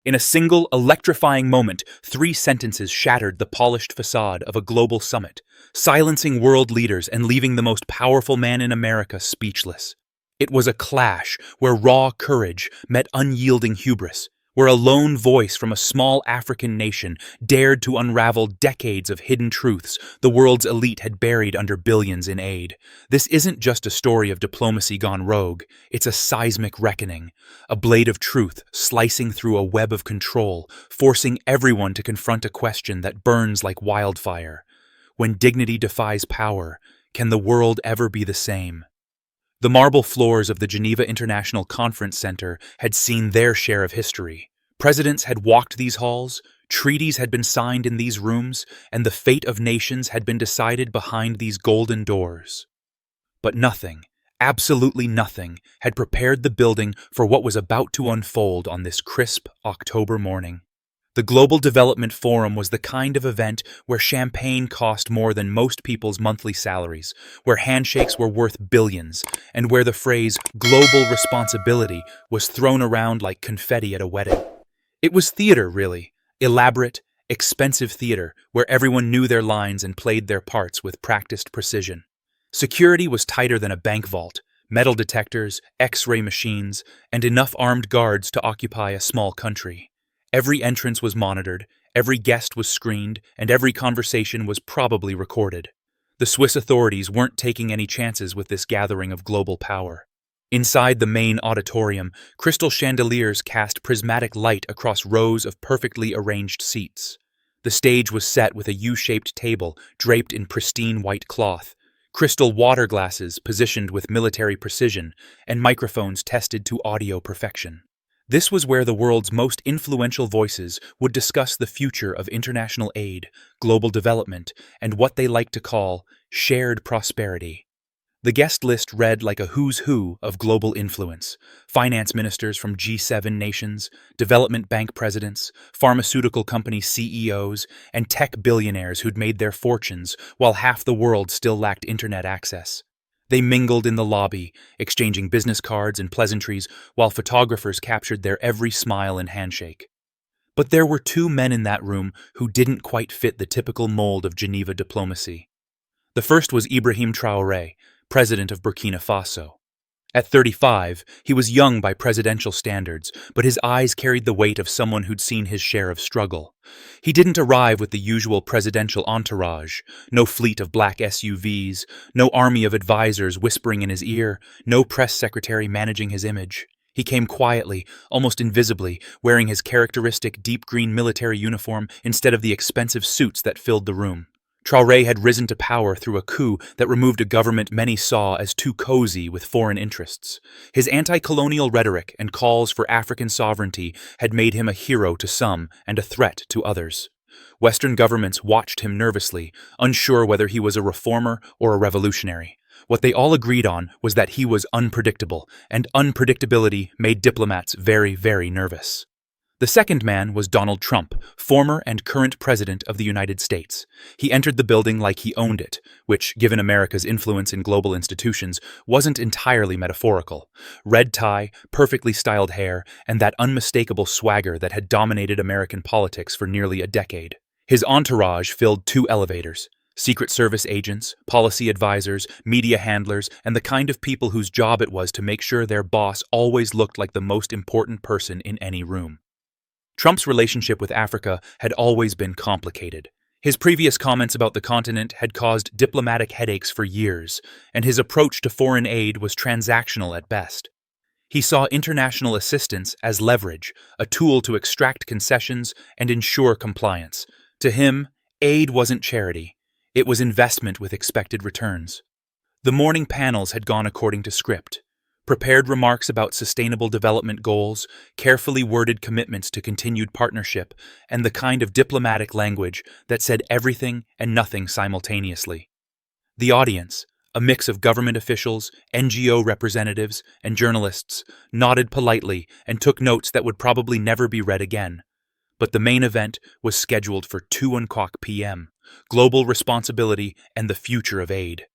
In a single, electrifying moment, 3 sentences shattered the polished facade of a global summit, silencing world leaders and leaving the most powerful man in America speechless. It was a clash where raw courage met unyielding hubris, where a lone voice from a small African nation dared to unravel decades of hidden truths the world's elite had buried under billions in aid. This isn't just a story of diplomacy gone rogue, it's a seismic reckoning, a blade of truth slicing through a web of control, forcing everyone to confront a question that burns like wildfire. When dignity defies power, can the world ever be the same? The marble floors of the Geneva International Conference Center had seen their share of history. Presidents had walked these halls, treaties had been signed in these rooms, and the fate of nations had been decided behind these golden doors. But nothing, absolutely nothing, had prepared the building for what was about to unfold on this crisp October morning. The Global Development Forum was the kind of event where champagne cost more than most people's monthly salaries, where handshakes were worth billions, and where the phrase global responsibility was thrown around like confetti at a wedding. It was theater, really. Elaborate, expensive theater, where everyone knew their lines and played their parts with practiced precision. Security was tighter than a bank vault, metal detectors, X-ray machines, and enough armed guards to occupy a small country. Every entrance was monitored, every guest was screened, and every conversation was probably recorded. The Swiss authorities weren't taking any chances with this gathering of global power. Inside the main auditorium, crystal chandeliers cast prismatic light across rows of perfectly arranged seats. The stage was set with a U-shaped table draped in pristine white cloth, crystal water glasses positioned with military precision, and microphones tested to audio perfection. This was where the world's most influential voices would discuss the future of international aid, global development, and what they like to call shared prosperity. The guest list read like a who's who of global influence: finance ministers from G7 nations, development bank presidents, pharmaceutical company CEOs, and tech billionaires who'd made their fortunes while half the world still lacked internet access. They mingled in the lobby, exchanging business cards and pleasantries while photographers captured their every smile and handshake. But there were 2 men in that room who didn't quite fit the typical mold of Geneva diplomacy. The first was Ibrahim Traoré, president of Burkina Faso. At 35, he was young by presidential standards, but his eyes carried the weight of someone who'd seen his share of struggle. He didn't arrive with the usual presidential entourage: no fleet of black SUVs, no army of advisors whispering in his ear, no press secretary managing his image. He came quietly, almost invisibly, wearing his characteristic deep green military uniform instead of the expensive suits that filled the room. Traoré had risen to power through a coup that removed a government many saw as too cozy with foreign interests. His anti-colonial rhetoric and calls for African sovereignty had made him a hero to some and a threat to others. Western governments watched him nervously, unsure whether he was a reformer or a revolutionary. What they all agreed on was that he was unpredictable, and unpredictability made diplomats very, very nervous. The second man was Donald Trump, former and current president of the United States. He entered the building like he owned it, which, given America's influence in global institutions, wasn't entirely metaphorical. Red tie, perfectly styled hair, and that unmistakable swagger that had dominated American politics for nearly a decade. His entourage filled 2 elevators: Secret Service agents, policy advisors, media handlers, and the kind of people whose job it was to make sure their boss always looked like the most important person in any room. Trump's relationship with Africa had always been complicated. His previous comments about the continent had caused diplomatic headaches for years, and his approach to foreign aid was transactional at best. He saw international assistance as leverage, a tool to extract concessions and ensure compliance. To him, aid wasn't charity. It was investment with expected returns. The morning panels had gone according to script. Prepared remarks about sustainable development goals, carefully worded commitments to continued partnership, and the kind of diplomatic language that said everything and nothing simultaneously. The audience, a mix of government officials, NGO representatives, and journalists, nodded politely and took notes that would probably never be read again. But the main event was scheduled for 2 p.m. Global responsibility and the future of aid.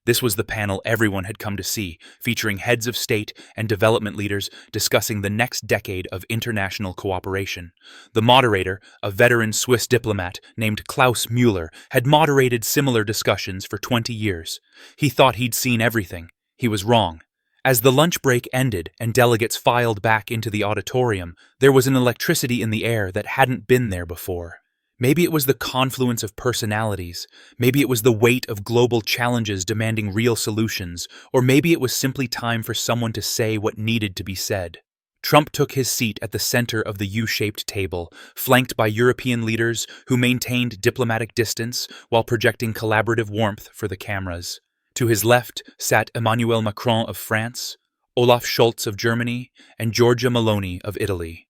This was the panel everyone had come to see, featuring heads of state and development leaders discussing the next decade of international cooperation. The moderator, a veteran Swiss diplomat named Klaus Müller, had moderated similar discussions for 20 years. He thought he'd seen everything. He was wrong. As the lunch break ended and delegates filed back into the auditorium, there was an electricity in the air that hadn't been there before. Maybe it was the confluence of personalities, maybe it was the weight of global challenges demanding real solutions, or maybe it was simply time for someone to say what needed to be said. Trump took his seat at the center of the U-shaped table, flanked by European leaders who maintained diplomatic distance while projecting collaborative warmth for the cameras. To his left sat Emmanuel Macron of France, Olaf Scholz of Germany, and Giorgia Meloni of Italy.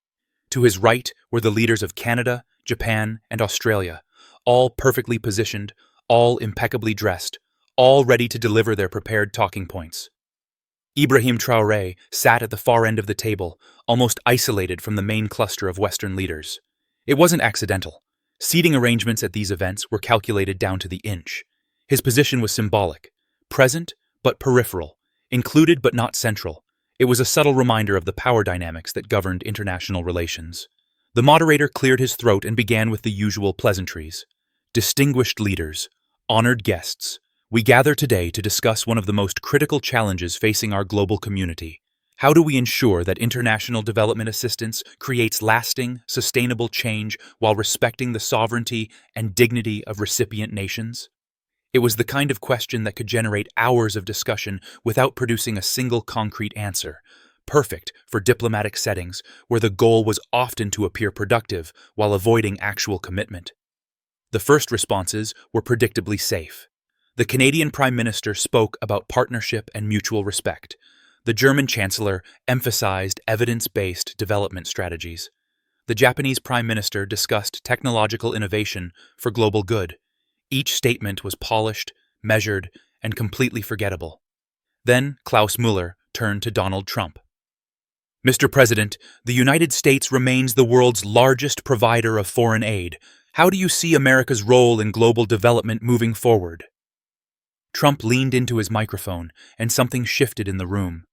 To his right were the leaders of Canada, Japan, and Australia, all perfectly positioned, all impeccably dressed, all ready to deliver their prepared talking points. Ibrahim Traoré sat at the far end of the table, almost isolated from the main cluster of Western leaders. It wasn't accidental. Seating arrangements at these events were calculated down to the inch. His position was symbolic, present but peripheral, included but not central. It was a subtle reminder of the power dynamics that governed international relations. The moderator cleared his throat and began with the usual pleasantries. Distinguished leaders, honored guests, we gather today to discuss one of the most critical challenges facing our global community. How do we ensure that international development assistance creates lasting, sustainable change while respecting the sovereignty and dignity of recipient nations? It was the kind of question that could generate hours of discussion without producing a single concrete answer. Perfect for diplomatic settings where the goal was often to appear productive while avoiding actual commitment. The first responses were predictably safe. The Canadian Prime Minister spoke about partnership and mutual respect. The German Chancellor emphasized evidence-based development strategies. The Japanese Prime Minister discussed technological innovation for global good. Each statement was polished, measured, and completely forgettable. Then Klaus Müller turned to Donald Trump. Mr. President, the United States remains the world's largest provider of foreign aid. How do you see America's role in global development moving forward? Trump leaned into his microphone, and something shifted in the room.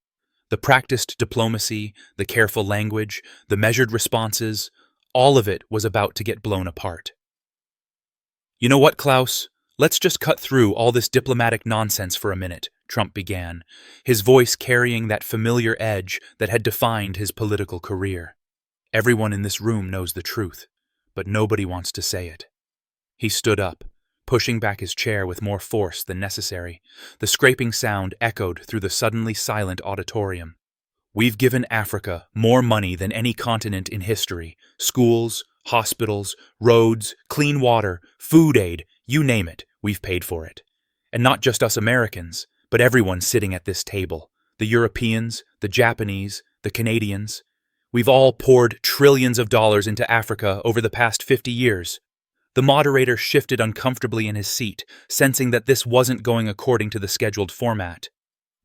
The practiced diplomacy, the careful language, the measured responses, all of it was about to get blown apart. You know what, Klaus? Let's just cut through all this diplomatic nonsense for a minute, Trump began, his voice carrying that familiar edge that had defined his political career. Everyone in this room knows the truth, but nobody wants to say it. He stood up, pushing back his chair with more force than necessary. The scraping sound echoed through the suddenly silent auditorium. We've given Africa more money than any continent in history. Schools, hospitals, roads, clean water, food aid, you name it, we've paid for it. And not just us Americans, but everyone sitting at this table. The Europeans, the Japanese, the Canadians. We've all poured trillions of dollars into Africa over the past 50 years. The moderator shifted uncomfortably in his seat, sensing that this wasn't going according to the scheduled format.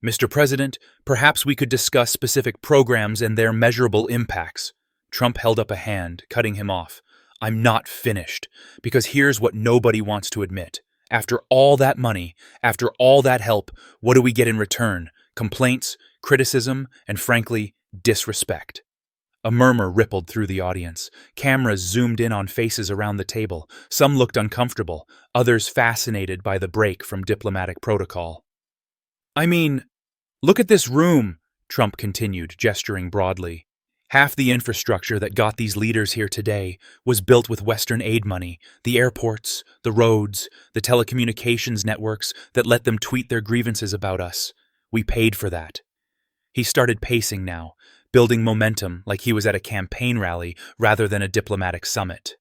Mr. President, perhaps we could discuss specific programs and their measurable impacts. Trump held up a hand, cutting him off. I'm not finished, because here's what nobody wants to admit. After all that money, after all that help, what do we get in return? Complaints, criticism, and frankly, disrespect. A murmur rippled through the audience. Cameras zoomed in on faces around the table. Some looked uncomfortable, others fascinated by the break from diplomatic protocol. I mean, look at this room, Trump continued, gesturing broadly. Half the infrastructure that got these leaders here today was built with Western aid money, the airports, the roads, the telecommunications networks that let them tweet their grievances about us. We paid for that. He started pacing now, building momentum like he was at a campaign rally rather than a diplomatic summit.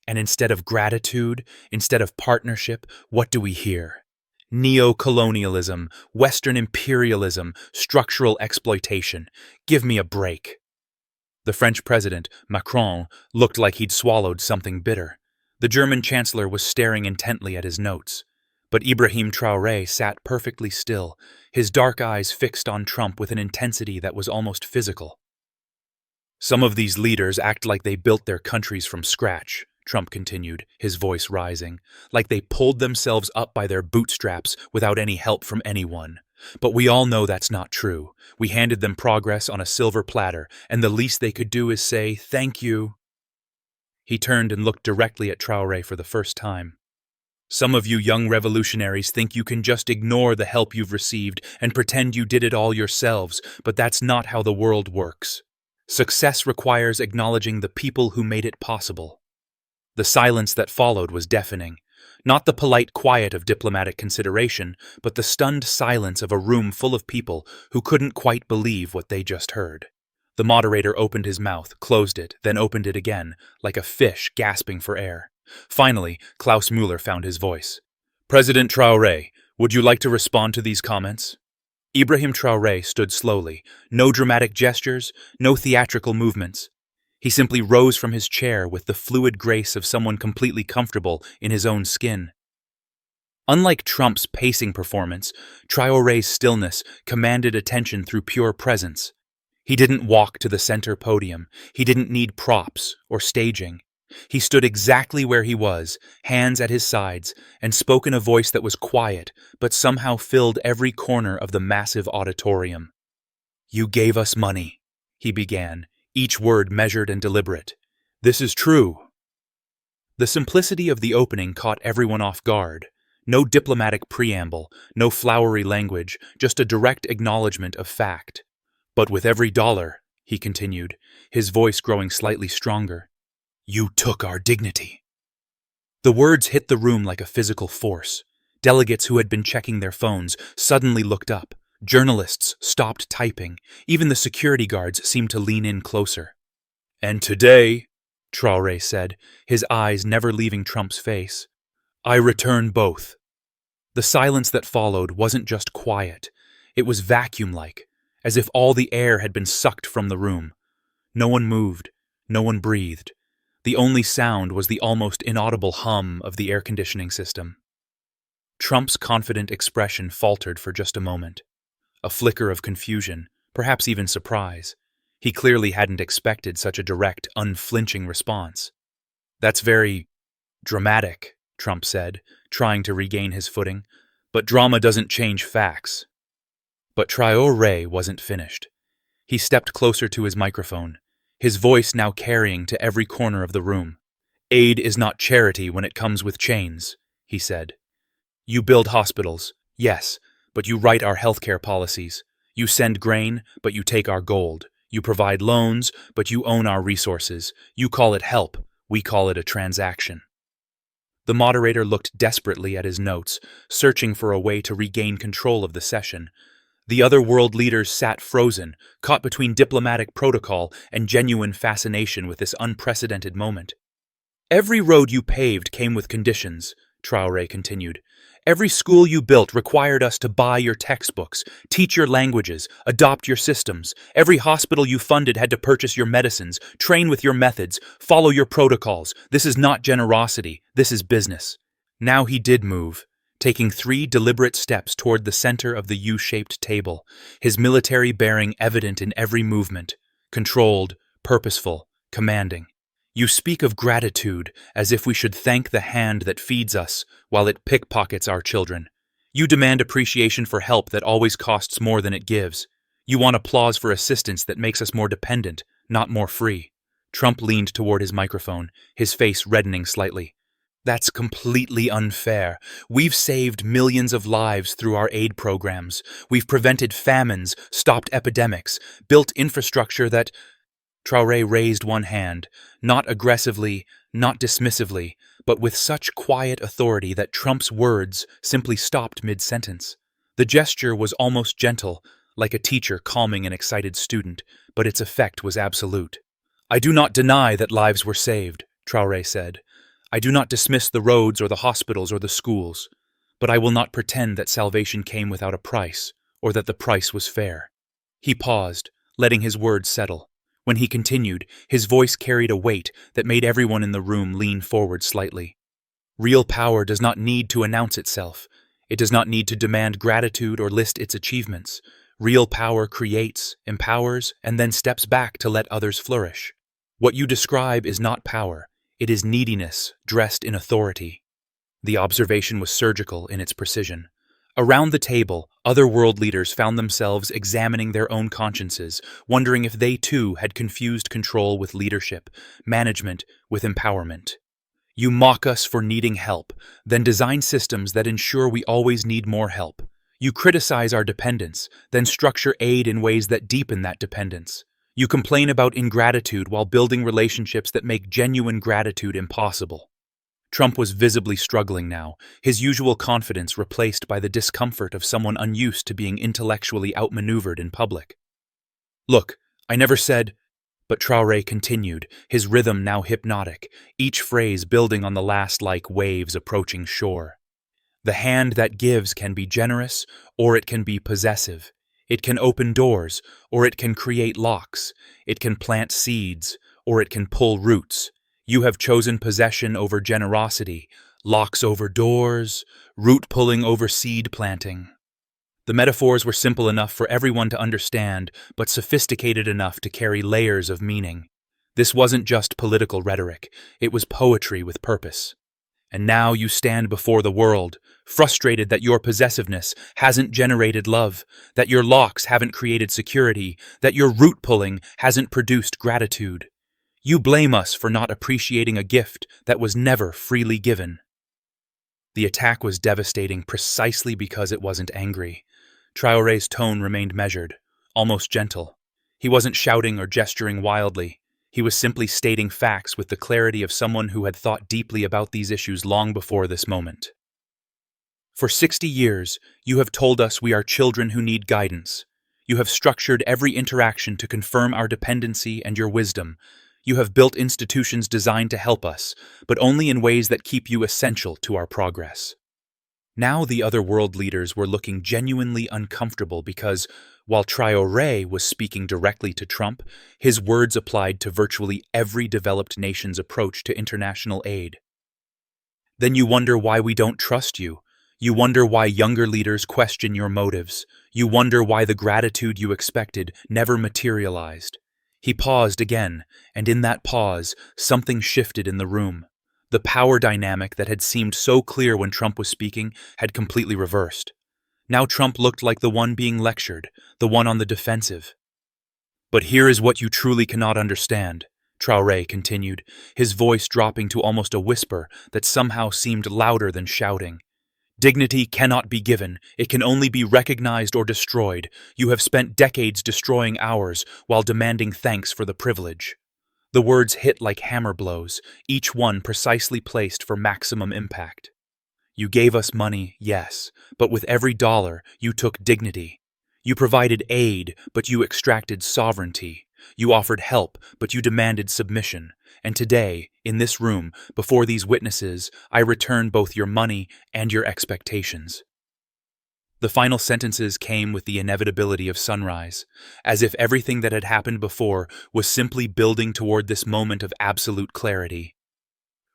And instead of gratitude, instead of partnership, what do we hear? Neo-colonialism, Western imperialism, structural exploitation. Give me a break. The French president, Macron, looked like he'd swallowed something bitter. The German chancellor was staring intently at his notes. But Ibrahim Traoré sat perfectly still, his dark eyes fixed on Trump with an intensity that was almost physical. Some of these leaders act like they built their countries from scratch, Trump continued, his voice rising, like they pulled themselves up by their bootstraps without any help from anyone. But we all know that's not true. We handed them progress on a silver platter, and the least they could do is say, "Thank you." He turned and looked directly at Traoré for the first time. "Some of you young revolutionaries think you can just ignore the help you've received and pretend you did it all yourselves, but that's not how the world works. Success requires acknowledging the people who made it possible." The silence that followed was deafening. Not the polite quiet of diplomatic consideration, but the stunned silence of a room full of people who couldn't quite believe what they just heard. The moderator opened his mouth, closed it, then opened it again, like a fish gasping for air. Finally, Klaus Müller found his voice. "President Traoré, would you like to respond to these comments?" Ibrahim Traoré stood slowly, no dramatic gestures, no theatrical movements. He simply rose from his chair with the fluid grace of someone completely comfortable in his own skin. Unlike Trump's pacing performance, Traoré's stillness commanded attention through pure presence. He didn't walk to the center podium. He didn't need props or staging. He stood exactly where he was, hands at his sides, and spoke in a voice that was quiet, but somehow filled every corner of the massive auditorium. "You gave us money," he began, each word measured and deliberate. "This is true." The simplicity of the opening caught everyone off guard. No diplomatic preamble, no flowery language, just a direct acknowledgement of fact. "But with every dollar," he continued, his voice growing slightly stronger, "you took our dignity." The words hit the room like a physical force. Delegates who had been checking their phones suddenly looked up. Journalists stopped typing. Even the security guards seemed to lean in closer. "And today," Traoré said, his eyes never leaving Trump's face, "I return both." The silence that followed wasn't just quiet. It was vacuum-like, as if all the air had been sucked from the room. No one moved. No one breathed. The only sound was the almost inaudible hum of the air conditioning system. Trump's confident expression faltered for just a moment. A flicker of confusion, perhaps even surprise. He clearly hadn't expected such a direct, unflinching response. "That's very dramatic," Trump said, trying to regain his footing. "But drama doesn't change facts." But Traoré wasn't finished. He stepped closer to his microphone, his voice now carrying to every corner of the room. "Aid is not charity when it comes with chains," he said. "You build hospitals, yes, but you write our healthcare policies. You send grain, but you take our gold. You provide loans, but you own our resources. You call it help, we call it a transaction." The moderator looked desperately at his notes, searching for a way to regain control of the session. The other world leaders sat frozen, caught between diplomatic protocol and genuine fascination with this unprecedented moment. "Every road you paved came with conditions," Traoré continued. "Every school you built required us to buy your textbooks, teach your languages, adopt your systems. Every hospital you funded had to purchase your medicines, train with your methods, follow your protocols. This is not generosity, this is business." Now he did move, taking 3 deliberate steps toward the center of the U-shaped table, his military bearing evident in every movement, controlled, purposeful, commanding. "You speak of gratitude as if we should thank the hand that feeds us while it pickpockets our children. You demand appreciation for help that always costs more than it gives. You want applause for assistance that makes us more dependent, not more free." Trump leaned toward his microphone, his face reddening slightly. "That's completely unfair. We've saved millions of lives through our aid programs. We've prevented famines, stopped epidemics, built infrastructure that—" Traoré raised one hand, not aggressively, not dismissively, but with such quiet authority that Trump's words simply stopped mid-sentence. The gesture was almost gentle, like a teacher calming an excited student, but its effect was absolute. "I do not deny that lives were saved," Traoré said. "I do not dismiss the roads or the hospitals or the schools, but I will not pretend that salvation came without a price, or that the price was fair." He paused, letting his words settle. When he continued, his voice carried a weight that made everyone in the room lean forward slightly. "Real power does not need to announce itself. It does not need to demand gratitude or list its achievements. Real power creates, empowers, and then steps back to let others flourish. What you describe is not power. It is neediness dressed in authority. The observation was surgical in its precision. Around the table, other world leaders found themselves examining their own consciences, wondering if they too had confused control with leadership, management with empowerment. You mock us for needing help, then design systems that ensure we always need more help. You criticize our dependence, then structure aid in ways that deepen that dependence. You complain about ingratitude while building relationships that make genuine gratitude impossible. Trump was visibly struggling now, his usual confidence replaced by the discomfort of someone unused to being intellectually outmaneuvered in public. "Look, I never said—" But Traoré continued, his rhythm now hypnotic, each phrase building on the last like waves approaching shore. "The hand that gives can be generous, or it can be possessive. It can open doors, or it can create locks. It can plant seeds, or it can pull roots. You have chosen possession over generosity, locks over doors, root pulling over seed planting." The metaphors were simple enough for everyone to understand, but sophisticated enough to carry layers of meaning. This wasn't just political rhetoric, it was poetry with purpose. And now you stand before the world, frustrated that your possessiveness hasn't generated love, that your locks haven't created security, that your root pulling hasn't produced gratitude. You blame us for not appreciating a gift that was never freely given. The attack was devastating precisely because it wasn't angry. Traoré's tone remained measured, almost gentle. He wasn't shouting or gesturing wildly. He was simply stating facts with the clarity of someone who had thought deeply about these issues long before this moment. "For 60 years, you have told us we are children who need guidance. You have structured every interaction to confirm our dependency and your wisdom. You have built institutions designed to help us, but only in ways that keep you essential to our progress." Now the other world leaders were looking genuinely uncomfortable because, while Traoré was speaking directly to Trump, his words applied to virtually every developed nation's approach to international aid. "Then you wonder why we don't trust you. You wonder why younger leaders question your motives. You wonder why the gratitude you expected never materialized." He paused again, and in that pause, something shifted in the room. The power dynamic that had seemed so clear when Trump was speaking had completely reversed. Now Trump looked like the one being lectured, the one on the defensive. "But here is what you truly cannot understand," Traoré continued, his voice dropping to almost a whisper that somehow seemed louder than shouting. "Dignity cannot be given, it can only be recognized or destroyed. You have spent decades destroying ours while demanding thanks for the privilege." The words hit like hammer blows, each one precisely placed for maximum impact. "You gave us money, yes, but with every dollar you took dignity. You provided aid, but you extracted sovereignty. You offered help, but you demanded submission. And today, in this room, before these witnesses, I return both your money and your expectations." The final sentences came with the inevitability of sunrise, as if everything that had happened before was simply building toward this moment of absolute clarity.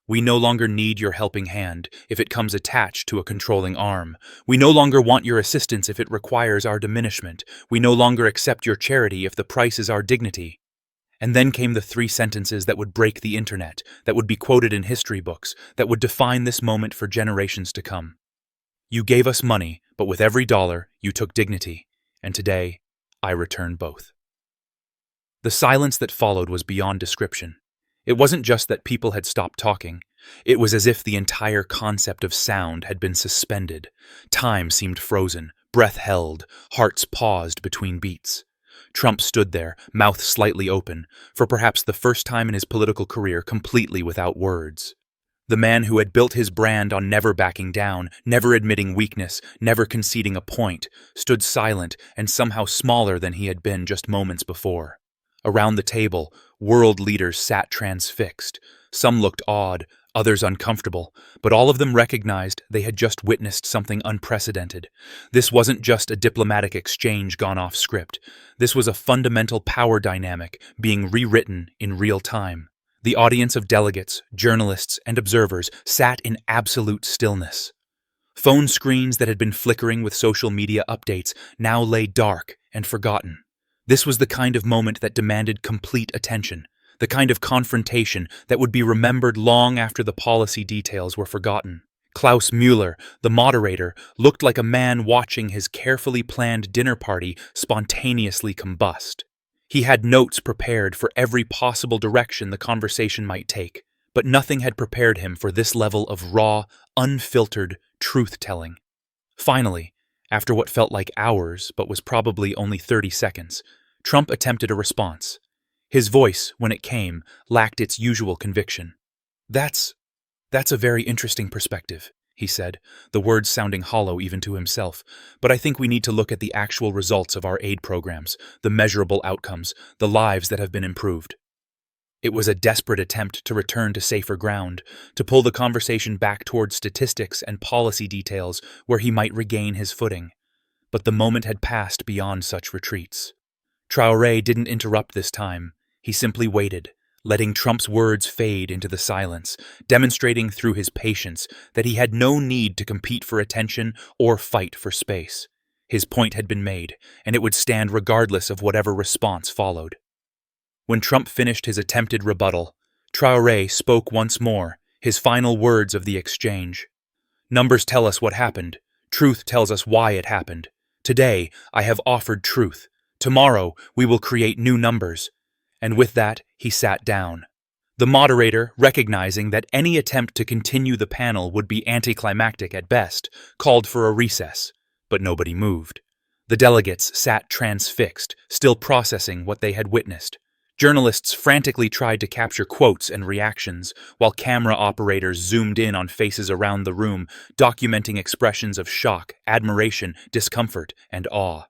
"We no longer need your helping hand if it comes attached to a controlling arm. We no longer want your assistance if it requires our diminishment. We no longer accept your charity if the price is our dignity." And then came the 3 sentences that would break the internet, that would be quoted in history books, that would define this moment for generations to come. "You gave us money, but with every dollar, you took dignity. And today, I return both." The silence that followed was beyond description. It wasn't just that people had stopped talking. It was as if the entire concept of sound had been suspended. Time seemed frozen, breath held, hearts paused between beats. Trump stood there, mouth slightly open, for perhaps the first time in his political career completely without words. The man who had built his brand on never backing down, never admitting weakness, never conceding a point, stood silent and somehow smaller than he had been just moments before. Around the table, world leaders sat transfixed. Some looked awed, others uncomfortable, but all of them recognized they had just witnessed something unprecedented. This wasn't just a diplomatic exchange gone off script. This was a fundamental power dynamic being rewritten in real time. The audience of delegates, journalists, and observers sat in absolute stillness. Phone screens that had been flickering with social media updates now lay dark and forgotten. This was the kind of moment that demanded complete attention. the kind of confrontation that would be remembered long after the policy details were forgotten. Klaus Müller, the moderator, looked like a man watching his carefully planned dinner party spontaneously combust. He had notes prepared for every possible direction the conversation might take, but nothing had prepared him for this level of raw, unfiltered truth-telling. Finally, after what felt like hours but was probably only 30 seconds, Trump attempted a response. His voice, when it came, lacked its usual conviction. That's a very interesting perspective, he said, the words sounding hollow even to himself. But I think we need to look at the actual results of our aid programs, the measurable outcomes, the lives that have been improved. It was a desperate attempt to return to safer ground, to pull the conversation back toward statistics and policy details where he might regain his footing. But the moment had passed beyond such retreats. Traoré didn't interrupt this time. He simply waited, letting Trump's words fade into the silence, demonstrating through his patience that he had no need to compete for attention or fight for space. His point had been made, and it would stand regardless of whatever response followed. When Trump finished his attempted rebuttal, Traoré spoke once more, his final words of the exchange. "Numbers tell us what happened. Truth tells us why it happened. Today, I have offered truth. Tomorrow, we will create new numbers." And with that, he sat down. The moderator, recognizing that any attempt to continue the panel would be anticlimactic at best, called for a recess, but nobody moved. The delegates sat transfixed, still processing what they had witnessed. Journalists frantically tried to capture quotes and reactions, while camera operators zoomed in on faces around the room, documenting expressions of shock, admiration, discomfort, and awe.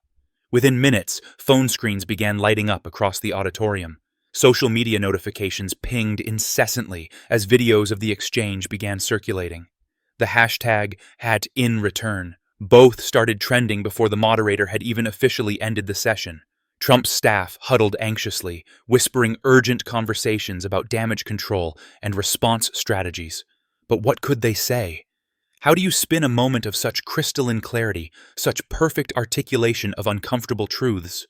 Within minutes, phone screens began lighting up across the auditorium. Social media notifications pinged incessantly as videos of the exchange began circulating. The hashtag #HatInReturn both started trending before the moderator had even officially ended the session. Trump's staff huddled anxiously, whispering urgent conversations about damage control and response strategies. But what could they say? How do you spin a moment of such crystalline clarity, such perfect articulation of uncomfortable truths?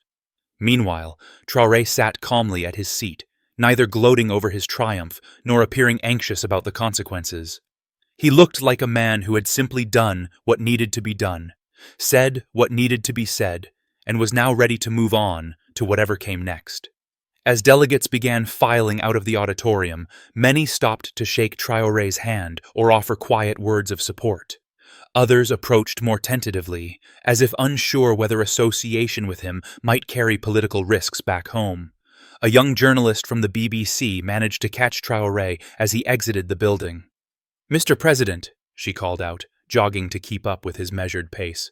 Meanwhile, Traoré sat calmly at his seat, neither gloating over his triumph nor appearing anxious about the consequences. He looked like a man who had simply done what needed to be done, said what needed to be said, and was now ready to move on to whatever came next. As delegates began filing out of the auditorium, many stopped to shake Traoré's hand or offer quiet words of support. Others approached more tentatively, as if unsure whether association with him might carry political risks back home. A young journalist from the BBC managed to catch Traoré as he exited the building. "Mr. President," she called out, jogging to keep up with his measured pace.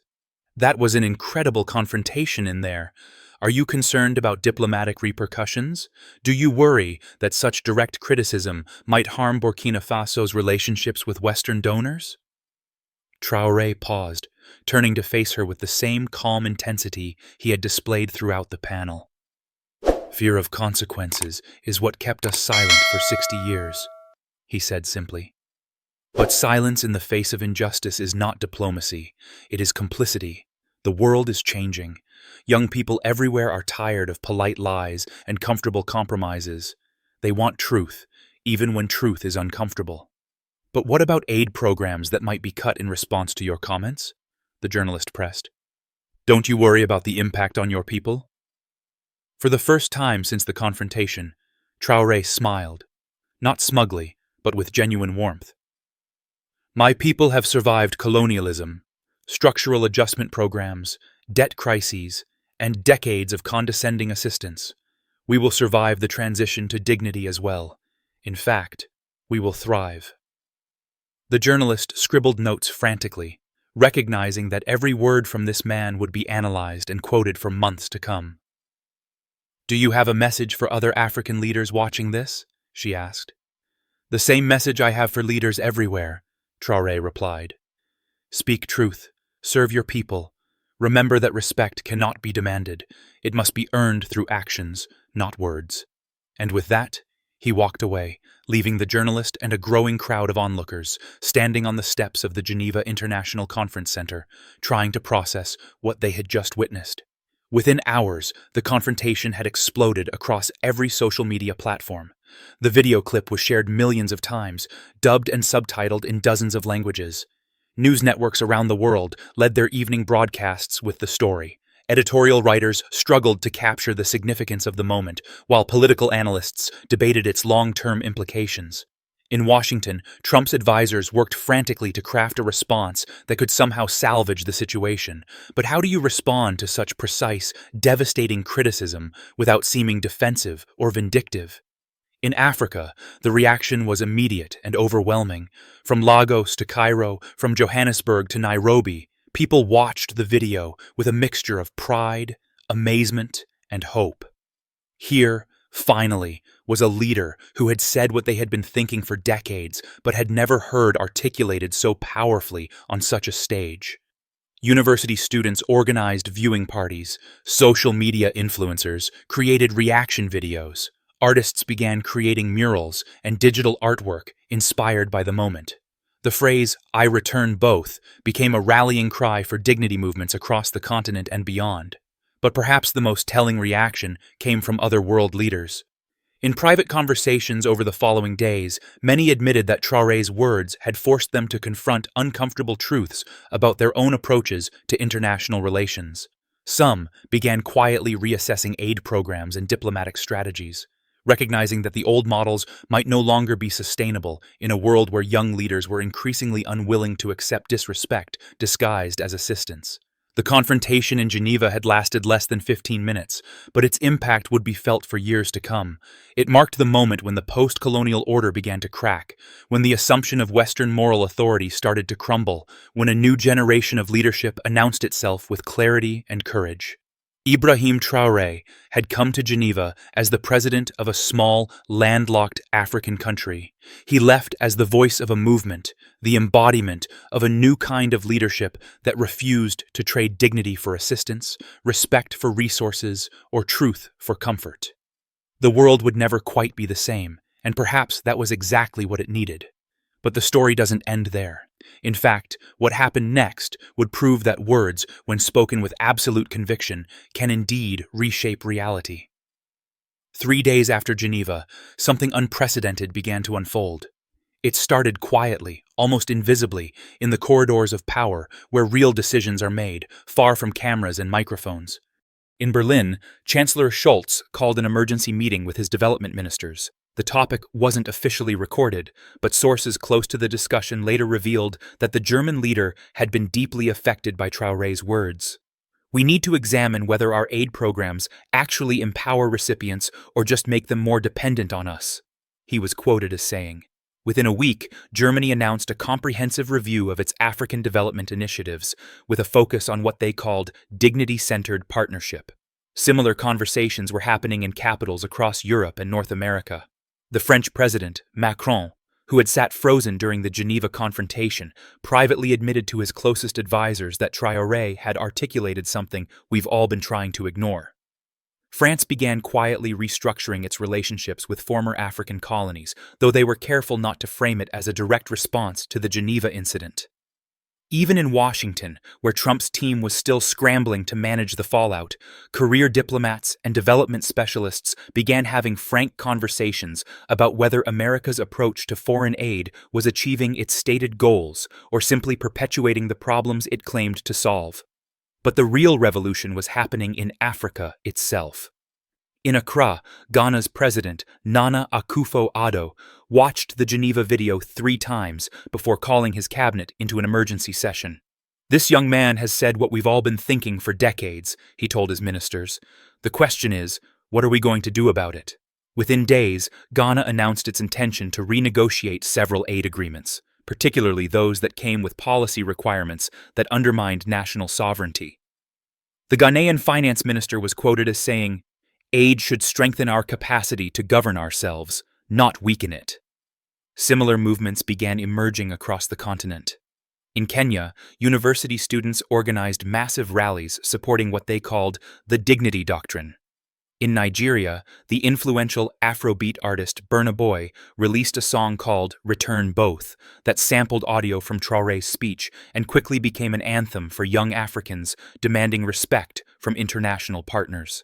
"That was an incredible confrontation in there. Are you concerned about diplomatic repercussions? Do you worry that such direct criticism might harm Burkina Faso's relationships with Western donors?" Traoré paused, turning to face her with the same calm intensity he had displayed throughout the panel. "Fear of consequences is what kept us silent for 60 years, he said simply. "But silence in the face of injustice is not diplomacy, it is complicity. The world is changing. Young people everywhere are tired of polite lies and comfortable compromises. They want truth, even when truth is uncomfortable." "But what about aid programs that might be cut in response to your comments?" the journalist pressed. "Don't you worry about the impact on your people?" For the first time since the confrontation, Traoré smiled, not smugly, but with genuine warmth. "My people have survived colonialism, structural adjustment programs, debt crises, and decades of condescending assistance. We will survive the transition to dignity as well. In fact, we will thrive." The journalist scribbled notes frantically, recognizing that every word from this man would be analyzed and quoted for months to come. "Do you have a message for other African leaders watching this?" she asked. "The same message I have for leaders everywhere," Traoré replied. "Speak truth, serve your people. Remember that respect cannot be demanded. It must be earned through actions, not words." And with that, he walked away, leaving the journalist and a growing crowd of onlookers standing on the steps of the Geneva International Conference Center, trying to process what they had just witnessed. Within hours, the confrontation had exploded across every social media platform. The video clip was shared millions of times, dubbed and subtitled in dozens of languages. News networks around the world led their evening broadcasts with the story. Editorial writers struggled to capture the significance of the moment, while political analysts debated its long-term implications. In Washington, Trump's advisors worked frantically to craft a response that could somehow salvage the situation. But how do you respond to such precise, devastating criticism without seeming defensive or vindictive? In Africa, the reaction was immediate and overwhelming. From Lagos to Cairo, from Johannesburg to Nairobi, people watched the video with a mixture of pride, amazement, and hope. Here, finally, was a leader who had said what they had been thinking for decades, but had never heard articulated so powerfully on such a stage. University students organized viewing parties, social media influencers created reaction videos, artists began creating murals and digital artwork inspired by the moment. The phrase, "I return both," became a rallying cry for dignity movements across the continent and beyond. But perhaps the most telling reaction came from other world leaders. In private conversations over the following days, many admitted that Traoré's words had forced them to confront uncomfortable truths about their own approaches to international relations. Some began quietly reassessing aid programs and diplomatic strategies, recognizing that the old models might no longer be sustainable in a world where young leaders were increasingly unwilling to accept disrespect disguised as assistance. The confrontation in Geneva had lasted less than 15 minutes, but its impact would be felt for years to come. It marked the moment when the post-colonial order began to crack, when the assumption of Western moral authority started to crumble, when a new generation of leadership announced itself with clarity and courage. Ibrahim Traoré had come to Geneva as the president of a small, landlocked African country. He left as the voice of a movement, the embodiment of a new kind of leadership that refused to trade dignity for assistance, respect for resources, or truth for comfort. The world would never quite be the same, and perhaps that was exactly what it needed. But the story doesn't end there. In fact, what happened next would prove that words, when spoken with absolute conviction, can indeed reshape reality. 3 days after Geneva, something unprecedented began to unfold. It started quietly, almost invisibly, in the corridors of power where real decisions are made, far from cameras and microphones. In Berlin, Chancellor Scholz called an emergency meeting with his development ministers. The topic wasn't officially recorded, but sources close to the discussion later revealed that the German leader had been deeply affected by Traoré's words. "We need to examine whether our aid programs actually empower recipients or just make them more dependent on us," he was quoted as saying. Within a week, Germany announced a comprehensive review of its African development initiatives, with a focus on what they called dignity-centered partnership. Similar conversations were happening in capitals across Europe and North America. The French president, Macron, who had sat frozen during the Geneva confrontation, privately admitted to his closest advisors that Traoré had articulated something we've all been trying to ignore. France began quietly restructuring its relationships with former African colonies, though they were careful not to frame it as a direct response to the Geneva incident. Even in Washington, where Trump's team was still scrambling to manage the fallout, career diplomats and development specialists began having frank conversations about whether America's approach to foreign aid was achieving its stated goals or simply perpetuating the problems it claimed to solve. But the real revolution was happening in Africa itself. In Accra, Ghana's president, Nana Akufo-Addo, watched the Geneva video 3 times before calling his cabinet into an emergency session. "This young man has said what we've all been thinking for decades," he told his ministers. "The question is, what are we going to do about it?" Within days, Ghana announced its intention to renegotiate several aid agreements, particularly those that came with policy requirements that undermined national sovereignty. The Ghanaian finance minister was quoted as saying, "Aid should strengthen our capacity to govern ourselves, not weaken it." Similar movements began emerging across the continent. In Kenya, university students organized massive rallies supporting what they called the Dignity Doctrine. In Nigeria, the influential Afrobeat artist Burna Boy released a song called Return Both that sampled audio from Traoré's speech and quickly became an anthem for young Africans demanding respect from international partners.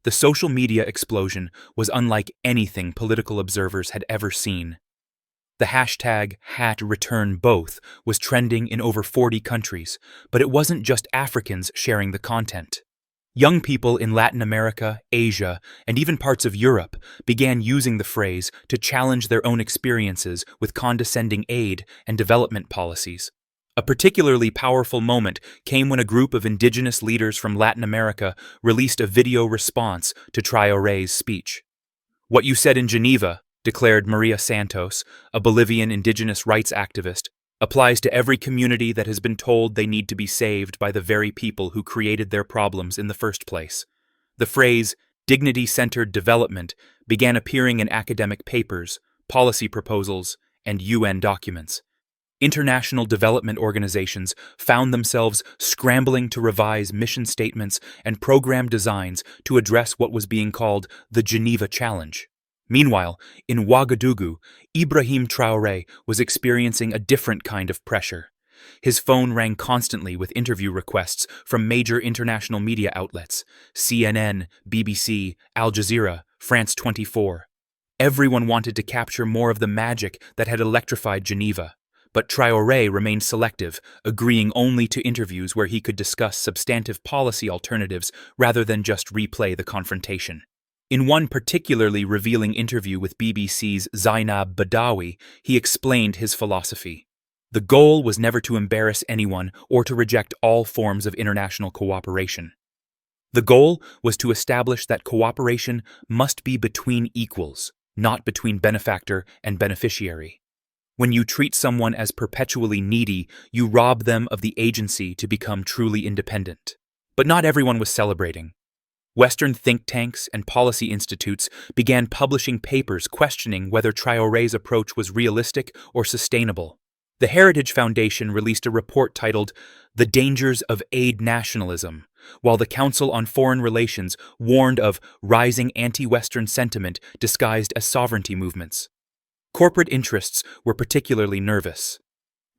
The social media explosion was unlike anything political observers had ever seen. The hashtag #ReturnBoth was trending in over 40 countries, but it wasn't just Africans sharing the content. Young people in Latin America, Asia, and even parts of Europe began using the phrase to challenge their own experiences with condescending aid and development policies. A particularly powerful moment came when a group of indigenous leaders from Latin America released a video response to Traoré's speech. "What you said in Geneva," declared Maria Santos, a Bolivian indigenous rights activist, "applies to every community that has been told they need to be saved by the very people who created their problems in the first place." The phrase, dignity-centered development, began appearing in academic papers, policy proposals, and UN documents. International development organizations found themselves scrambling to revise mission statements and program designs to address what was being called the Geneva Challenge. Meanwhile, in Ouagadougou, Ibrahim Traoré was experiencing a different kind of pressure. His phone rang constantly with interview requests from major international media outlets: CNN, BBC, Al Jazeera, France 24. Everyone wanted to capture more of the magic that had electrified Geneva. But Traoré remained selective, agreeing only to interviews where he could discuss substantive policy alternatives rather than just replay the confrontation. In one particularly revealing interview with BBC's Zainab Badawi, he explained his philosophy. The goal was never to embarrass anyone or to reject all forms of international cooperation. The goal was to establish that cooperation must be between equals, not between benefactor and beneficiary. When you treat someone as perpetually needy, you rob them of the agency to become truly independent. But not everyone was celebrating. Western think tanks and policy institutes began publishing papers questioning whether Traoré's approach was realistic or sustainable. The Heritage Foundation released a report titled "The Dangers of Aid Nationalism," while the Council on Foreign Relations warned of rising anti-Western sentiment disguised as sovereignty movements. Corporate interests were particularly nervous.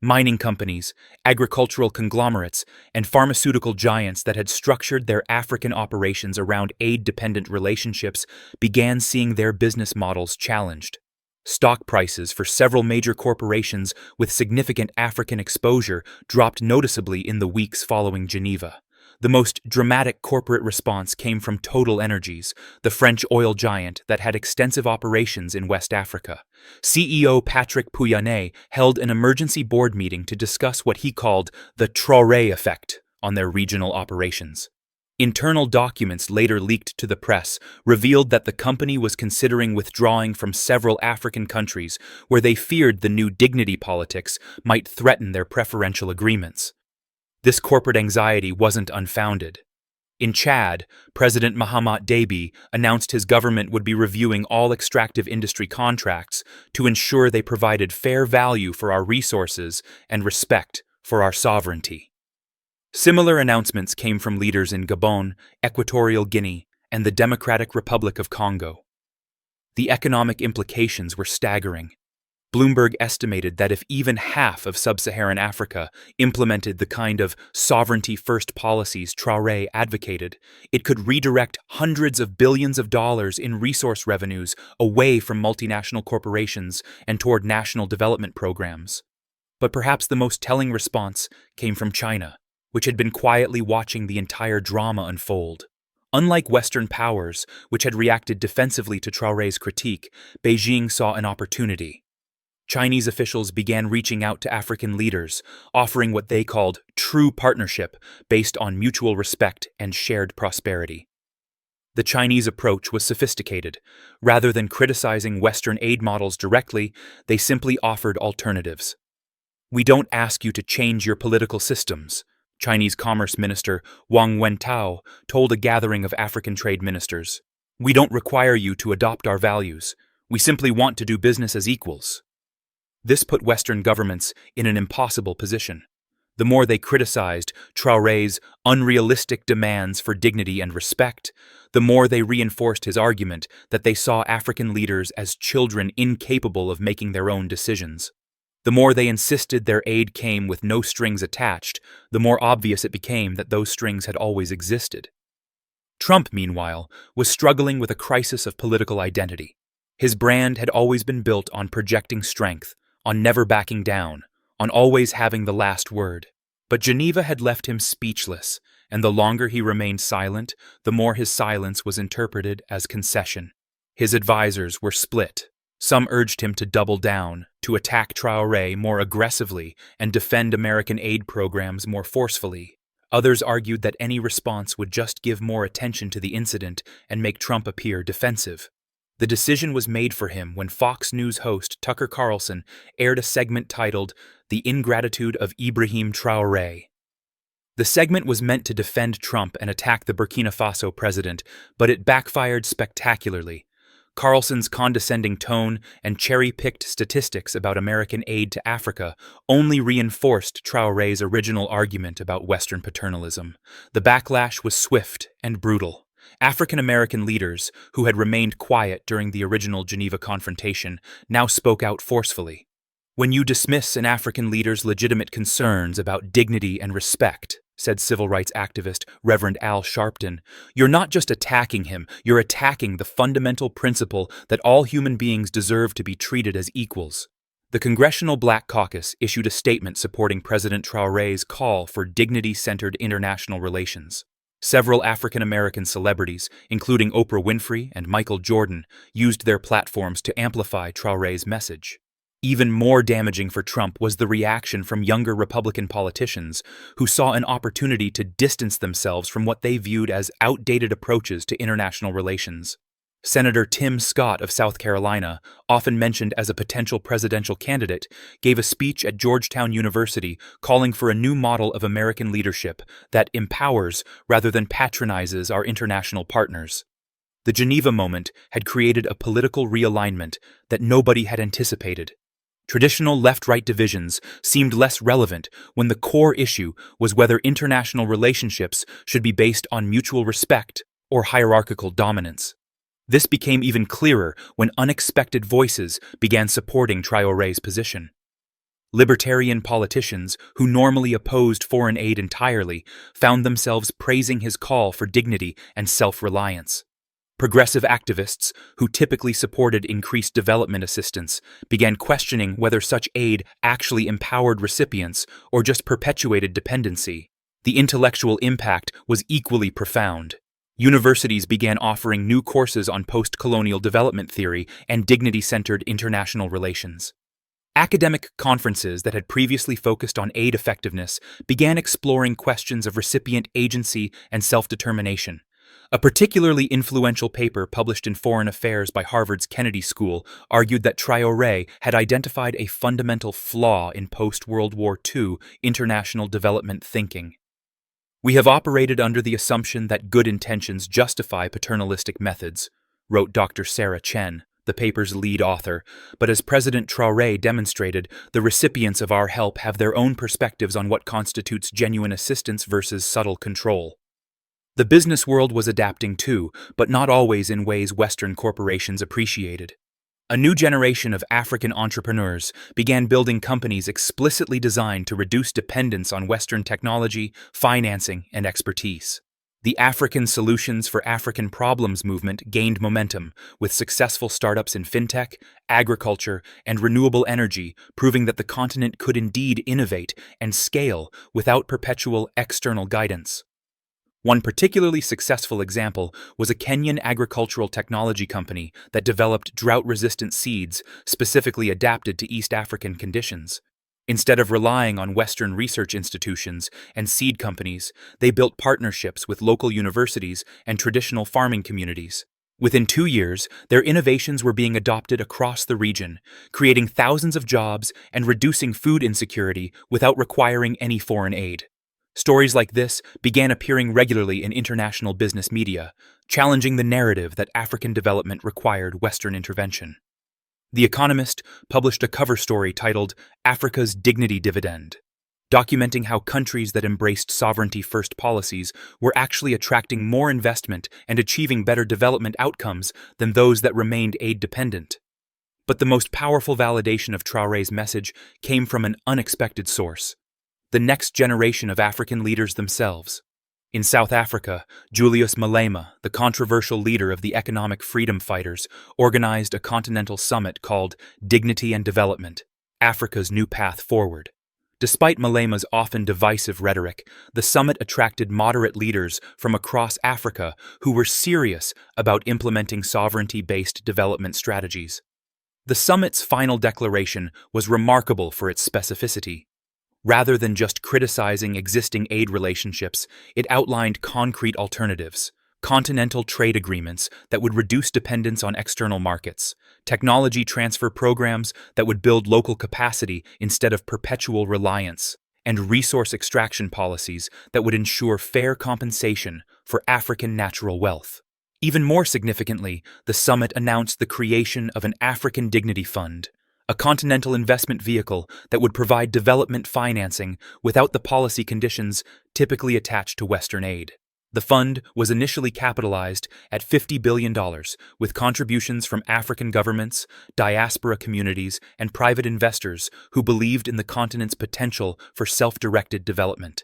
Mining companies, agricultural conglomerates, and pharmaceutical giants that had structured their African operations around aid-dependent relationships began seeing their business models challenged. Stock prices for several major corporations with significant African exposure dropped noticeably in the weeks following Geneva. The most dramatic corporate response came from Total Energies, the French oil giant that had extensive operations in West Africa. CEO Patrick Pouyanné held an emergency board meeting to discuss what he called the Traoré effect on their regional operations. Internal documents later leaked to the press revealed that the company was considering withdrawing from several African countries where they feared the new dignity politics might threaten their preferential agreements. This corporate anxiety wasn't unfounded. In Chad, President Mahamat Déby announced his government would be reviewing all extractive industry contracts to ensure they provided fair value for our resources and respect for our sovereignty. Similar announcements came from leaders in Gabon, Equatorial Guinea, and the Democratic Republic of Congo. The economic implications were staggering. Bloomberg estimated that if even half of sub-Saharan Africa implemented the kind of sovereignty-first policies Traoré advocated, it could redirect hundreds of billions of dollars in resource revenues away from multinational corporations and toward national development programs. But perhaps the most telling response came from China, which had been quietly watching the entire drama unfold. Unlike Western powers, which had reacted defensively to Traoré's critique, Beijing saw an opportunity. Chinese officials began reaching out to African leaders, offering what they called true partnership based on mutual respect and shared prosperity. The Chinese approach was sophisticated. Rather than criticizing Western aid models directly, they simply offered alternatives. "We don't ask you to change your political systems," Chinese Commerce Minister Wang Wentao told a gathering of African trade ministers. "We don't require you to adopt our values. We simply want to do business as equals." This put Western governments in an impossible position. The more they criticized Traoré's unrealistic demands for dignity and respect, the more they reinforced his argument that they saw African leaders as children incapable of making their own decisions. The more they insisted their aid came with no strings attached, the more obvious it became that those strings had always existed. Trump, meanwhile, was struggling with a crisis of political identity. His brand had always been built on projecting strength, on never backing down, on always having the last word. But Geneva had left him speechless, and the longer he remained silent, the more his silence was interpreted as concession. His advisors were split. Some urged him to double down, to attack Traoré more aggressively and defend American aid programs more forcefully. Others argued that any response would just give more attention to the incident and make Trump appear defensive. The decision was made for him when Fox News host Tucker Carlson aired a segment titled "The Ingratitude of Ibrahim Traoré." The segment was meant to defend Trump and attack the Burkina Faso president, but it backfired spectacularly. Carlson's condescending tone and cherry-picked statistics about American aid to Africa only reinforced Traoré's original argument about Western paternalism. The backlash was swift and brutal. African-American leaders, who had remained quiet during the original Geneva confrontation, now spoke out forcefully. "When you dismiss an African leader's legitimate concerns about dignity and respect," said civil rights activist Reverend Al Sharpton, "you're not just attacking him, you're attacking the fundamental principle that all human beings deserve to be treated as equals." The Congressional Black Caucus issued a statement supporting President Traoré's call for dignity-centered international relations. Several African-American celebrities, including Oprah Winfrey and Michael Jordan, used their platforms to amplify Traoré's message. Even more damaging for Trump was the reaction from younger Republican politicians who saw an opportunity to distance themselves from what they viewed as outdated approaches to international relations. Senator Tim Scott of South Carolina, often mentioned as a potential presidential candidate, gave a speech at Georgetown University calling for a new model of American leadership that empowers rather than patronizes our international partners. The Geneva moment had created a political realignment that nobody had anticipated. Traditional left-right divisions seemed less relevant when the core issue was whether international relationships should be based on mutual respect or hierarchical dominance. This became even clearer when unexpected voices began supporting Traoré's position. Libertarian politicians, who normally opposed foreign aid entirely, found themselves praising his call for dignity and self-reliance. Progressive activists, who typically supported increased development assistance, began questioning whether such aid actually empowered recipients or just perpetuated dependency. The intellectual impact was equally profound. Universities began offering new courses on post-colonial development theory and dignity-centered international relations. Academic conferences that had previously focused on aid effectiveness began exploring questions of recipient agency and self-determination. A particularly influential paper published in Foreign Affairs by Harvard's Kennedy School argued that Traoré had identified a fundamental flaw in post-World War II international development thinking. "We have operated under the assumption that good intentions justify paternalistic methods," wrote Dr. Sarah Chen, the paper's lead author, but as President Traoré demonstrated, the recipients of our help have their own perspectives on what constitutes genuine assistance versus subtle control. The business world was adapting too, but not always in ways Western corporations appreciated. A new generation of African entrepreneurs began building companies explicitly designed to reduce dependence on Western technology, financing, and expertise. The African Solutions for African Problems movement gained momentum, with successful startups in fintech, agriculture, and renewable energy proving that the continent could indeed innovate and scale without perpetual external guidance. One particularly successful example was a Kenyan agricultural technology company that developed drought-resistant seeds specifically adapted to East African conditions. Instead of relying on Western research institutions and seed companies, they built partnerships with local universities and traditional farming communities. Within 2 years, their innovations were being adopted across the region, creating thousands of jobs and reducing food insecurity without requiring any foreign aid. Stories like this began appearing regularly in international business media, challenging the narrative that African development required Western intervention. The Economist published a cover story titled "Africa's Dignity Dividend." documenting how countries that embraced sovereignty-first policies were actually attracting more investment and achieving better development outcomes than those that remained aid-dependent. But the most powerful validation of Traoré's message came from an unexpected source: the next generation of African leaders themselves. In South Africa, Julius Malema, the controversial leader of the economic freedom fighters, organized a continental summit called Dignity and Development: Africa's New Path Forward. Despite Malema's often divisive rhetoric, the summit attracted moderate leaders from across Africa who were serious about implementing sovereignty-based development strategies. The summit's final declaration was remarkable for its specificity. Rather than just criticizing existing aid relationships, it outlined concrete alternatives: continental trade agreements that would reduce dependence on external markets, technology transfer programs that would build local capacity instead of perpetual reliance, and resource extraction policies that would ensure fair compensation for African natural wealth. Even more significantly, the summit announced the creation of an African Dignity Fund, a continental investment vehicle that would provide development financing without the policy conditions typically attached to Western aid. The fund was initially capitalized at $50 billion, with contributions from African governments, diaspora communities, and private investors who believed in the continent's potential for self-directed development.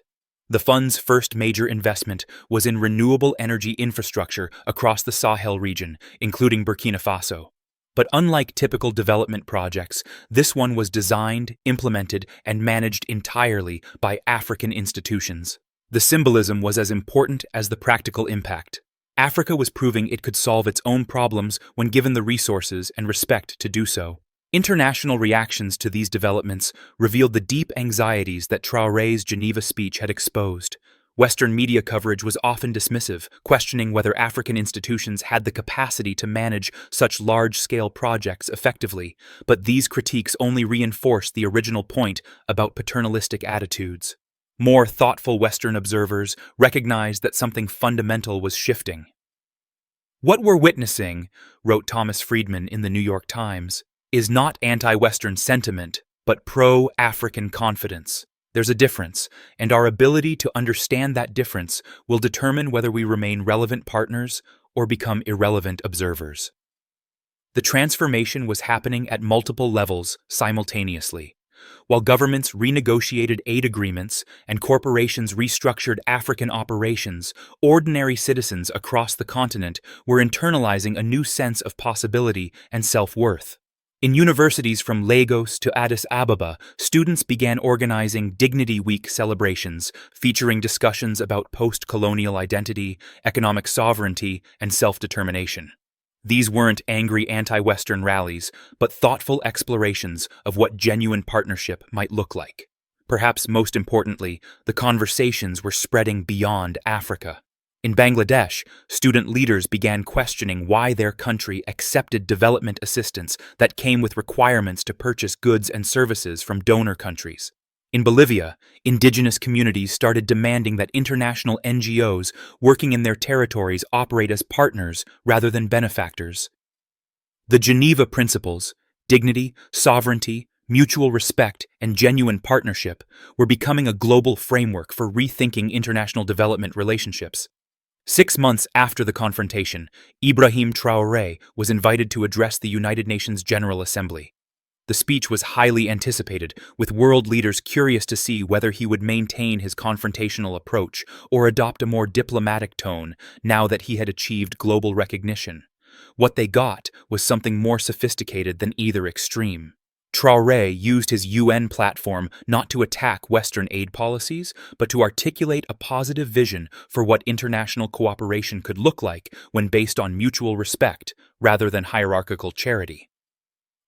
The fund's first major investment was in renewable energy infrastructure across the Sahel region, including Burkina Faso. But unlike typical development projects, this one was designed, implemented, and managed entirely by African institutions. The symbolism was as important as the practical impact. Africa was proving it could solve its own problems when given the resources and respect to do so. International reactions to these developments revealed the deep anxieties that Traoré's Geneva speech had exposed. Western media coverage was often dismissive, questioning whether African institutions had the capacity to manage such large-scale projects effectively, but these critiques only reinforced the original point about paternalistic attitudes. More thoughtful Western observers recognized that something fundamental was shifting. "What we're witnessing," wrote Thomas Friedman in the New York Times, "is not anti-Western sentiment, but pro-African confidence. There's a difference, and our ability to understand that difference will determine whether we remain relevant partners or become irrelevant observers." The transformation was happening at multiple levels simultaneously. While governments renegotiated aid agreements and corporations restructured African operations, ordinary citizens across the continent were internalizing a new sense of possibility and self-worth. In universities from Lagos to Addis Ababa, students began organizing Dignity Week celebrations, featuring discussions about post-colonial identity, economic sovereignty, and self-determination. These weren't angry anti-Western rallies, but thoughtful explorations of what genuine partnership might look like. Perhaps most importantly, the conversations were spreading beyond Africa. In Bangladesh, student leaders began questioning why their country accepted development assistance that came with requirements to purchase goods and services from donor countries. In Bolivia, indigenous communities started demanding that international NGOs working in their territories operate as partners rather than benefactors. The Geneva Principles, dignity, sovereignty, mutual respect, and genuine partnership, were becoming a global framework for rethinking international development relationships. 6 months after the confrontation, Ibrahim Traoré was invited to address the United Nations General Assembly. The speech was highly anticipated, with world leaders curious to see whether he would maintain his confrontational approach or adopt a more diplomatic tone now that he had achieved global recognition. What they got was something more sophisticated than either extreme. Traoré used his UN platform not to attack Western aid policies, but to articulate a positive vision for what international cooperation could look like when based on mutual respect rather than hierarchical charity.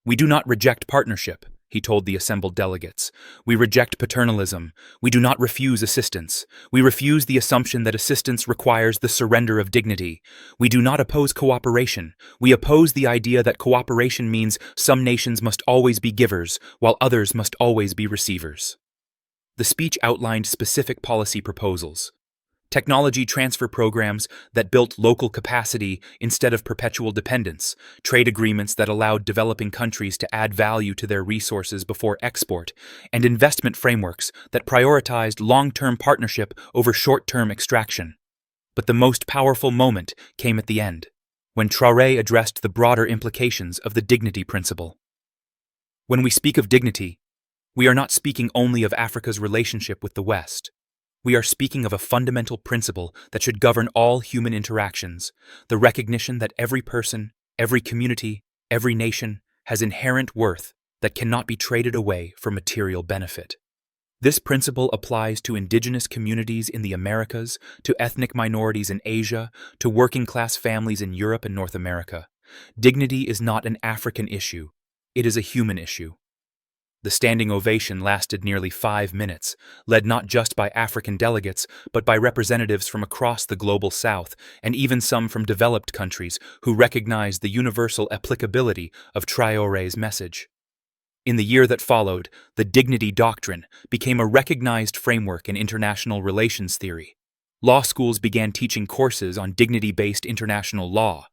"We do not reject partnership," he told the assembled delegates. "We reject paternalism. We do not refuse assistance. We refuse the assumption that assistance requires the surrender of dignity. We do not oppose cooperation. We oppose the idea that cooperation means some nations must always be givers, while others must always be receivers." The speech outlined specific policy proposals: Technology transfer programs that built local capacity instead of perpetual dependence, trade agreements that allowed developing countries to add value to their resources before export, and investment frameworks that prioritized long-term partnership over short-term extraction. But the most powerful moment came at the end, when Traoré addressed the broader implications of the dignity principle. When we speak of dignity, we are not speaking only of Africa's relationship with the West. We are speaking of a fundamental principle that should govern all human interactions, the recognition that every person, every community, every nation has inherent worth that cannot be traded away for material benefit. This principle applies to indigenous communities in the Americas, to ethnic minorities in Asia, to working-class families in Europe and North America. Dignity is not an African issue. It is a human issue. The standing ovation lasted nearly 5 minutes, led not just by African delegates, but by representatives from across the global South, and even some from developed countries who recognized the universal applicability of Traoré's message. In the year that followed, the dignity doctrine became a recognized framework in international relations theory. Law schools began teaching courses on dignity-based international law.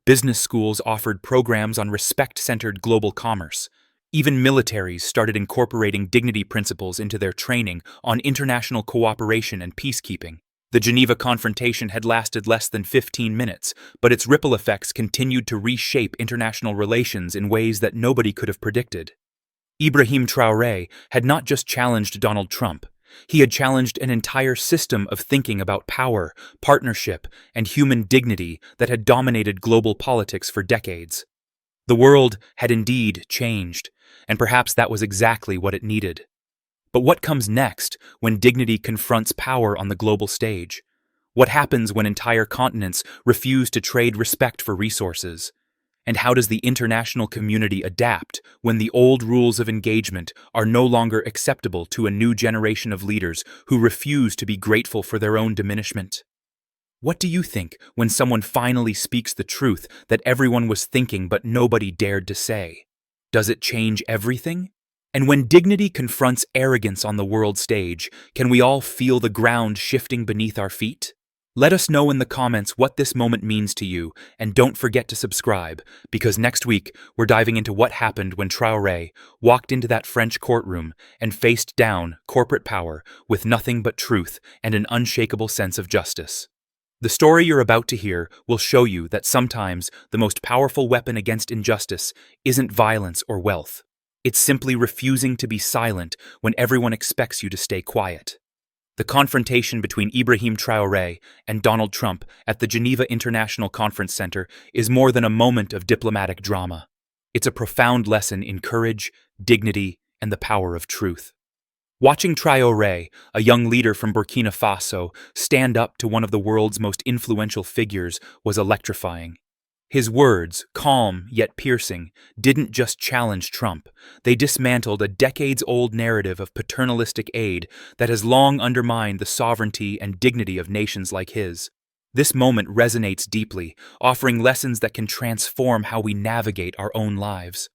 Business schools offered programs on respect-centered global commerce. Even militaries started incorporating dignity principles into their training on international cooperation and peacekeeping. The Geneva confrontation had lasted less than 15 minutes, but its ripple effects continued to reshape international relations in ways that nobody could have predicted. Ibrahim Traoré had not just challenged Donald Trump. He had challenged an entire system of thinking about power, partnership, and human dignity that had dominated global politics for decades. The world had indeed changed, and perhaps that was exactly what it needed. But what comes next when dignity confronts power on the global stage? What happens when entire continents refuse to trade respect for resources? And how does the international community adapt when the old rules of engagement are no longer acceptable to a new generation of leaders who refuse to be grateful for their own diminishment? What do you think when someone finally speaks the truth that everyone was thinking but nobody dared to say? Does it change everything? And when dignity confronts arrogance on the world stage, can we all feel the ground shifting beneath our feet? Let us know in the comments what this moment means to you, and don't forget to subscribe, because next week we're diving into what happened when Traoré walked into that French courtroom and faced down corporate power with nothing but truth and an unshakable sense of justice. The story you're about to hear will show you that sometimes the most powerful weapon against injustice isn't violence or wealth. It's simply refusing to be silent when everyone expects you to stay quiet. The confrontation between Ibrahim Traoré and Donald Trump at the Geneva International Conference Center is more than a moment of diplomatic drama. It's a profound lesson in courage, dignity, and the power of truth. Watching Traoré, a young leader from Burkina Faso, stand up to one of the world's most influential figures was electrifying. His words, calm yet piercing, didn't just challenge Trump. They dismantled a decades-old narrative of paternalistic aid that has long undermined the sovereignty and dignity of nations like his. This moment resonates deeply, offering lessons that can transform how we navigate our own lives.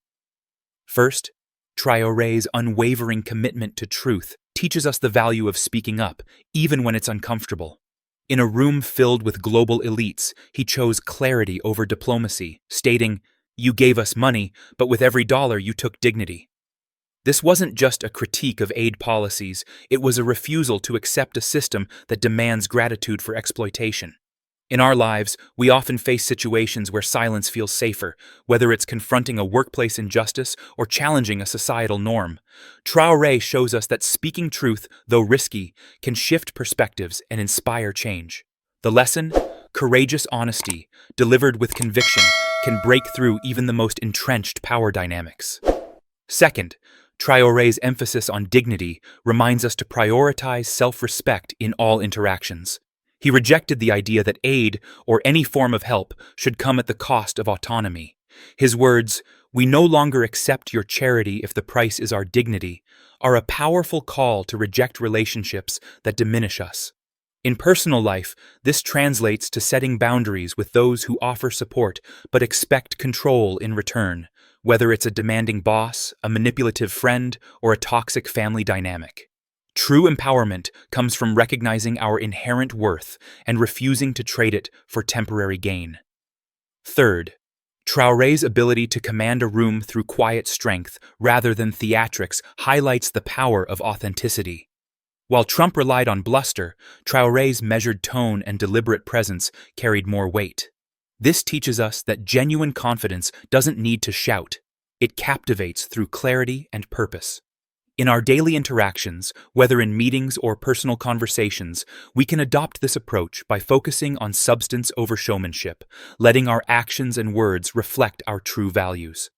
First, Traoré's unwavering commitment to truth teaches us the value of speaking up, even when it's uncomfortable. In a room filled with global elites, he chose clarity over diplomacy, stating, "You gave us money, but with every dollar you took dignity." This wasn't just a critique of aid policies, it was a refusal to accept a system that demands gratitude for exploitation. In our lives, we often face situations where silence feels safer, whether it's confronting a workplace injustice or challenging a societal norm. Traoré shows us that speaking truth, though risky, can shift perspectives and inspire change. The lesson? Courageous honesty, delivered with conviction, can break through even the most entrenched power dynamics. Second, Traoré's emphasis on dignity reminds us to prioritize self-respect in all interactions. He rejected the idea that aid, or any form of help, should come at the cost of autonomy. His words, "We no longer accept your charity if the price is our dignity," are a powerful call to reject relationships that diminish us. In personal life, this translates to setting boundaries with those who offer support but expect control in return, whether it's a demanding boss, a manipulative friend, or a toxic family dynamic. True empowerment comes from recognizing our inherent worth and refusing to trade it for temporary gain. Third, Traoré's ability to command a room through quiet strength rather than theatrics highlights the power of authenticity. While Trump relied on bluster, Traoré's measured tone and deliberate presence carried more weight. This teaches us that genuine confidence doesn't need to shout. It captivates through clarity and purpose. In our daily interactions, whether in meetings or personal conversations, we can adopt this approach by focusing on substance over showmanship, letting our actions and words reflect our true values.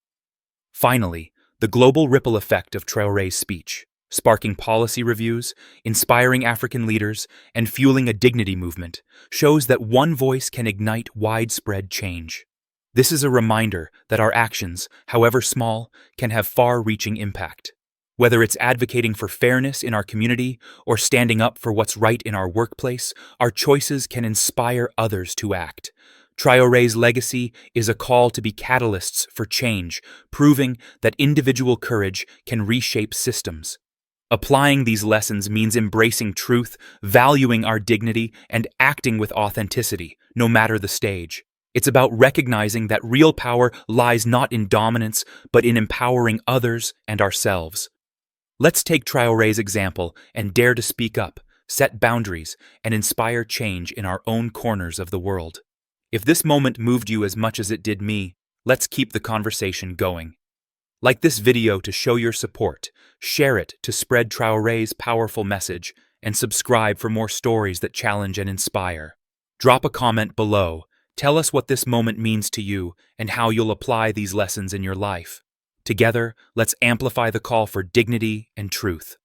Finally, the global ripple effect of Traoré's speech, sparking policy reviews, inspiring African leaders, and fueling a dignity movement, shows that one voice can ignite widespread change. This is a reminder that our actions, however small, can have far-reaching impact. Whether it's advocating for fairness in our community or standing up for what's right in our workplace, our choices can inspire others to act. Traoré's legacy is a call to be catalysts for change, proving that individual courage can reshape systems. Applying these lessons means embracing truth, valuing our dignity, and acting with authenticity, no matter the stage. It's about recognizing that real power lies not in dominance, but in empowering others and ourselves. Let's take Traoré's example and dare to speak up, set boundaries, and inspire change in our own corners of the world. If this moment moved you as much as it did me, let's keep the conversation going. Like this video to show your support, share it to spread Traoré's powerful message, and subscribe for more stories that challenge and inspire. Drop a comment below. Tell us what this moment means to you and how you'll apply these lessons in your life. Together, let's amplify the call for dignity and truth.